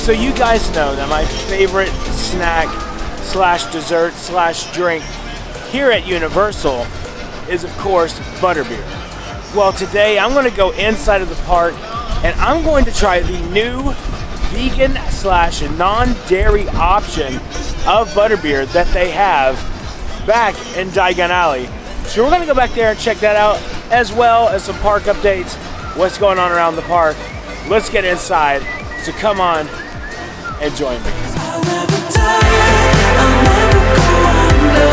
So you guys know that my favorite snack slash dessert slash drink here at Universal is, of course, butterbeer. Well, today I'm going to go inside of the park and I'm going to try the new vegan slash non-dairy option of butterbeer that they have back in Diagon Alley. So we're going to go back there and check that out, as well as some park updates, what's going on around the park. Let's get inside, so come on and join me. I'll never die, I'll never go under.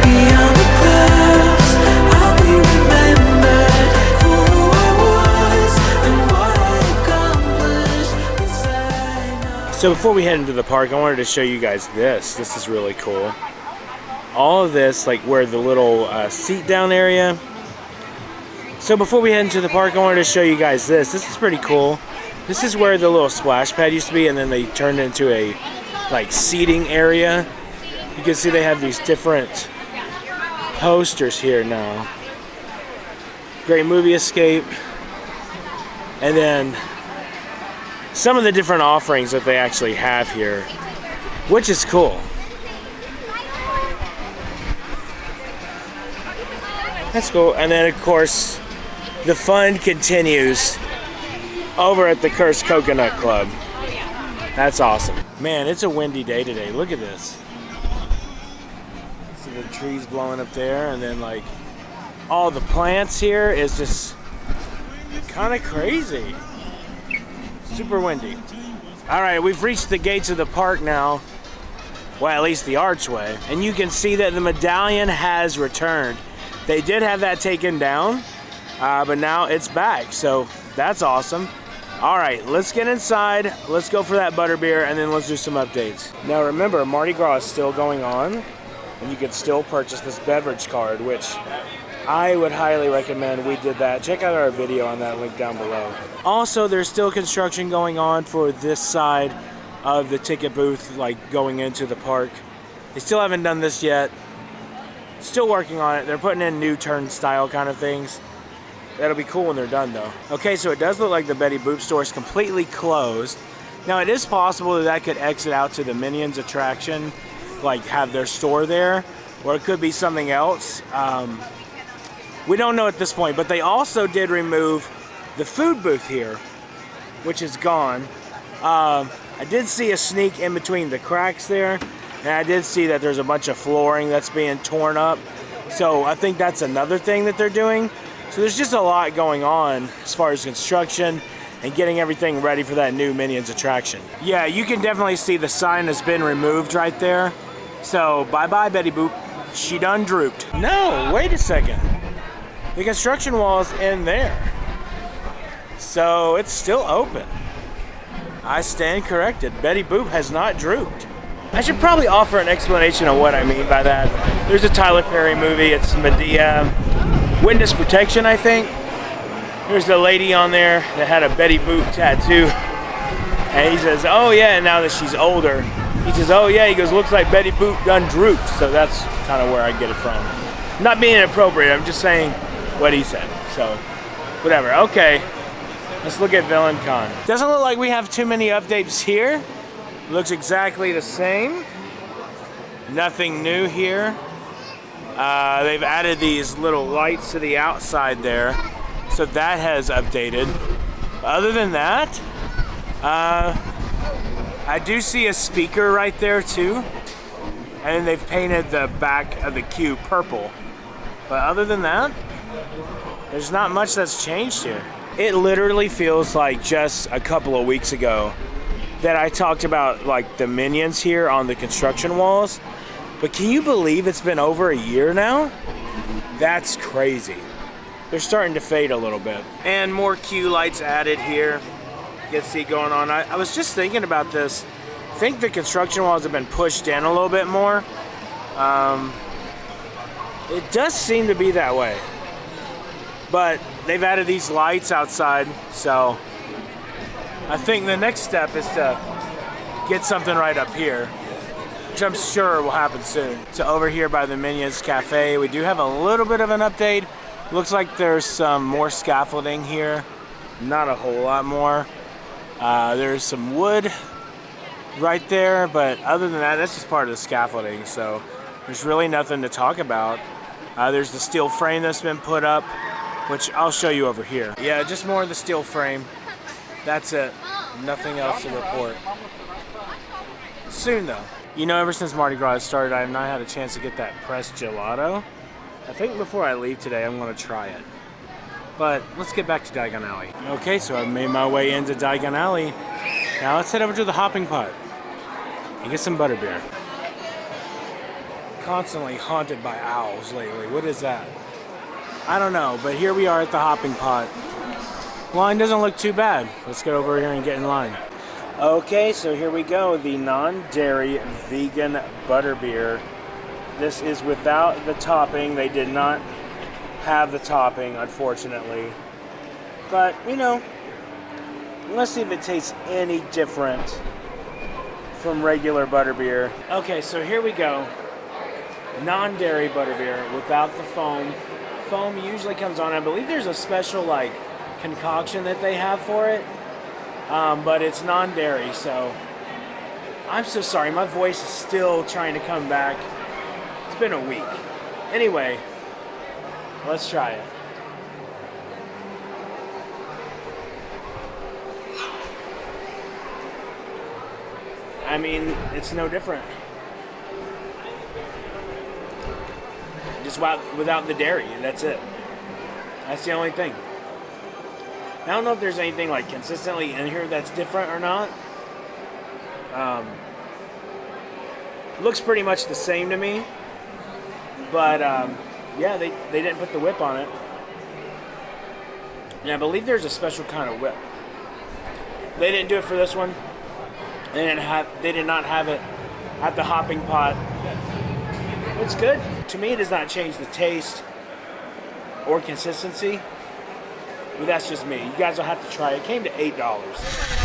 Beyond the clouds, I'll be remembered for who I was and what I accomplished inside. So before we head into the park, I wanted to show you guys this. This is really cool. All of this, like where the little seat down area. So before we head into the park, I wanted to show you guys this. This is pretty cool. This is where the little splash pad used to be, and then they turned it into a like seating area. You can see they have these different posters here now. Great Movie Escape. And then some of the different offerings that they actually have here, which is cool. That's cool. And then, of course, the fun continues over at the Cursed Coconut Club. That's awesome. Man, it's a windy day today. Look at this. See the trees blowing up there, and then like all the plants here is just kind of crazy. Super windy. All right, we've reached the gates of the park now. Well, at least the archway. And you can see that the medallion has returned. They did have that taken down, but now it's back. So that's awesome. All right, let's get inside. Let's go for that butterbeer, and then let's do some updates. Now remember, Mardi Gras is still going on, and you can still purchase this beverage card, which I would highly recommend. We did that. Check out our video on that, link down below. Also, there's still construction going on for this side of the ticket booth, like going into the park. They still haven't done this yet. Still working on it. They're putting in new turnstile kind of things. That'll be cool when they're done, though. Okay, so it does look like the Betty Boop store is completely closed. Now, it is possible that that could exit out to the Minions attraction, like have their store there, or it could be something else. We don't know at this point, but they also did remove the food booth here, which is gone. I did see a sneak in between the cracks there, and I did see that there's a bunch of flooring that's being torn up. So I think that's another thing that they're doing. So there's just a lot going on as far as construction and getting everything ready for that new Minions attraction. Yeah, you can definitely see the sign has been removed right there. So bye-bye, Betty Boop. She done drooped. No, wait a second. The construction wall is in there. So it's still open. I stand corrected. Betty Boop has not drooped. I should probably offer an explanation of what I mean by that. There's a Tyler Perry movie. It's Medea. Witness Protection, I think. There's the lady on there that had a Betty Boop tattoo. And he says, oh yeah, and now that she's older, he says, oh yeah, he goes, looks like Betty Boop done drooped. So that's kind of where I get it from. Not being inappropriate, I'm just saying what he said. So, whatever. Okay, let's look at Villain Con. Doesn't look like we have too many updates here. Looks exactly the same. Nothing new here. They've added these little lights to the outside there, so that has updated. Other than that, I do see a speaker right there too, and then they've painted the back of the queue purple. But other than that, there's not much that's changed here. It literally feels like just a couple of weeks ago that I talked about like the Minions here on the construction walls. But can you believe it's been over a year now? That's crazy. They're starting to fade a little bit. And more queue lights added here. You can see going on. I was just thinking about this. I think the construction walls have been pushed in a little bit more. It does seem to be that way. But they've added these lights outside, so I think the next step is to get something right up here, which I'm sure will happen soon. So over here by the Minions Cafe, we do have a little bit of an update. Looks like there's some more scaffolding here. Not a whole lot more. There's some wood right there, but other than that, that's just part of the scaffolding, so there's really nothing to talk about. There's the steel frame that's been put up, which I'll show you over here. Yeah, just more of the steel frame. That's it. Nothing else to report. Soon though. You know, ever since Mardi Gras started, I have not had a chance to get that pressed gelato. I think before I leave today, I'm going to try it. But let's get back to Diagon Alley. Okay, so I've made my way into Diagon Alley. Now let's head over to the hopping pot and get some butterbeer. Constantly haunted by owls lately. What is that? I don't know, but here we are at the hopping pot. Line doesn't look too bad. Let's get over here and get in line. Okay, so here we go. The non-dairy vegan butterbeer. This is without the topping. They did not have the topping, unfortunately. But, you know, let's see if it tastes any different from regular butterbeer. Okay, so here we go. Non-dairy butterbeer without the foam. Foam usually comes on. I believe there's a special, like, concoction that they have for it. But it's non-dairy, so I'm so sorry. My voice is still trying to come back. It's been a week. Anyway, let's try it. I mean, it's no different. Just without the dairy, that's it. That's the only thing. I don't know if there's anything like consistently in here that's different or not. Looks pretty much the same to me. But yeah, they didn't put the whip on it. And I believe there's a special kind of whip. They didn't do it for this one. They did not have it at the hopping pot. It's good. To me, it does not change the taste or consistency. But that's just me. You guys will have to try it. It came to $8.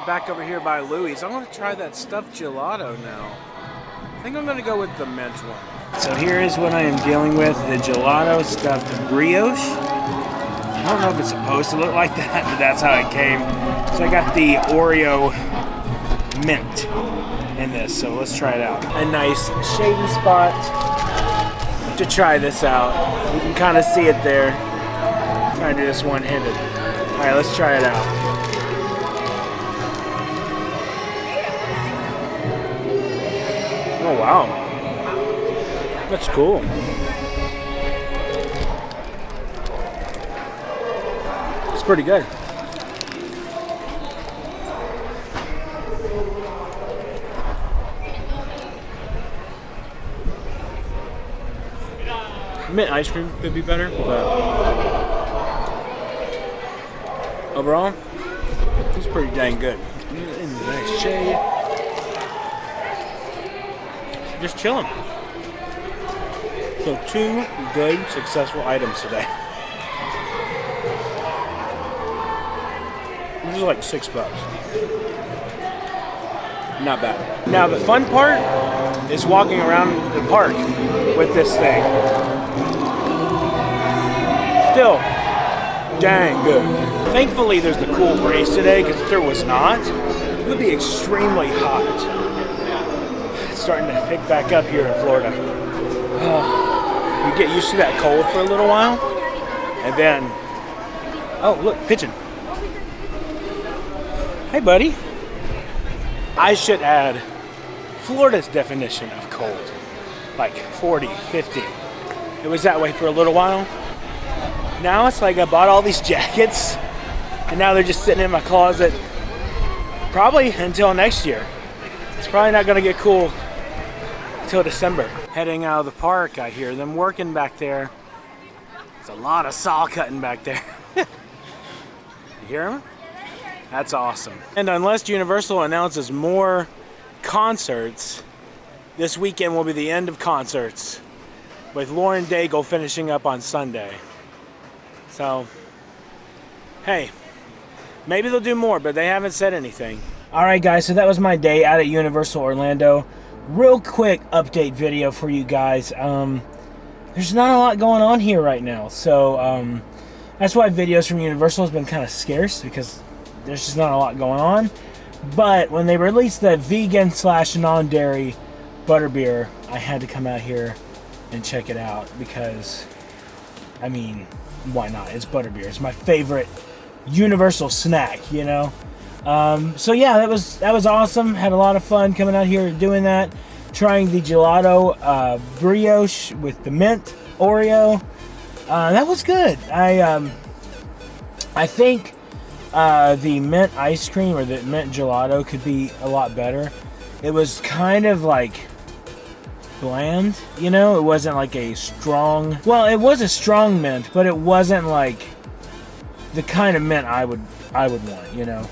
Back over here by Louis. I want to try that stuffed gelato now. I think I'm going to go with the mint one. So here is what I am dealing with, the gelato stuffed brioche. I don't know if it's supposed to look like that, but that's how it came. So I got the Oreo mint in this, so let's try it out. A nice shady spot to try this out. You can kind of see it there. Try to do this one-handed. All right, let's try it out. Oh wow, that's cool. It's pretty good. Mint ice cream could be better, but overall, it's pretty dang good. In the nice shade. Just chilling. So 2 good, successful items today. This is like $6. Not bad. Now the fun part is walking around the park with this thing. Still, dang good. Thankfully, there's the cool breeze today, because if there was not, it would be extremely hot. It's starting to pick back up here in Florida. You get used to that cold for a little while, and then, oh look, pigeon. Hey buddy. I should add Florida's definition of cold, like 40, 50. It was that way for a little while. Now it's like I bought all these jackets, and now they're just sitting in my closet, probably until next year. It's probably not gonna get cool until December. Heading out of the park, I hear them working back there. There's a lot of saw cutting back there. You hear them? That's awesome. And unless Universal announces more concerts, this weekend will be the end of concerts, with Lauren Daigle finishing up on Sunday. So, hey, maybe they'll do more, but they haven't said anything. Alright guys, so that was my day out at Universal Orlando. Real quick update video for you guys. There's not a lot going on here right now, so that's why videos from Universal has been kind of scarce, because there's just not a lot going on. But when they released the vegan / non-dairy butterbeer, I had to come out here and check it out, because, I mean, why not? It's butterbeer. It's my favorite Universal snack, you know? So yeah, that was awesome. Had a lot of fun coming out here doing that. Trying the gelato brioche with the mint Oreo. That was good. I think the mint ice cream or the mint gelato could be a lot better. It was kind of like bland, you know? It wasn't like a strong... Well, it was a strong mint, but it wasn't like the kind of mint I would want, you know?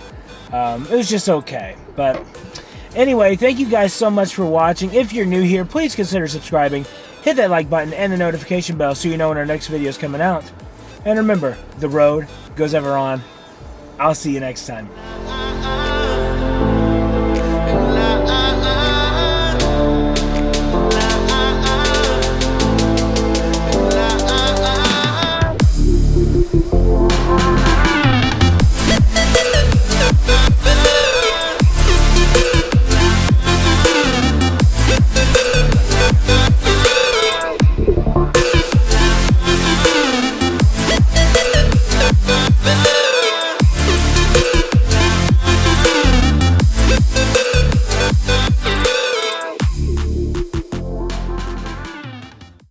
It was just okay. But anyway, thank you guys so much for watching. If you're new here, please consider subscribing. Hit that like button and the notification bell so you know when our next video is coming out. And remember, the road goes ever on. I'll see you next time.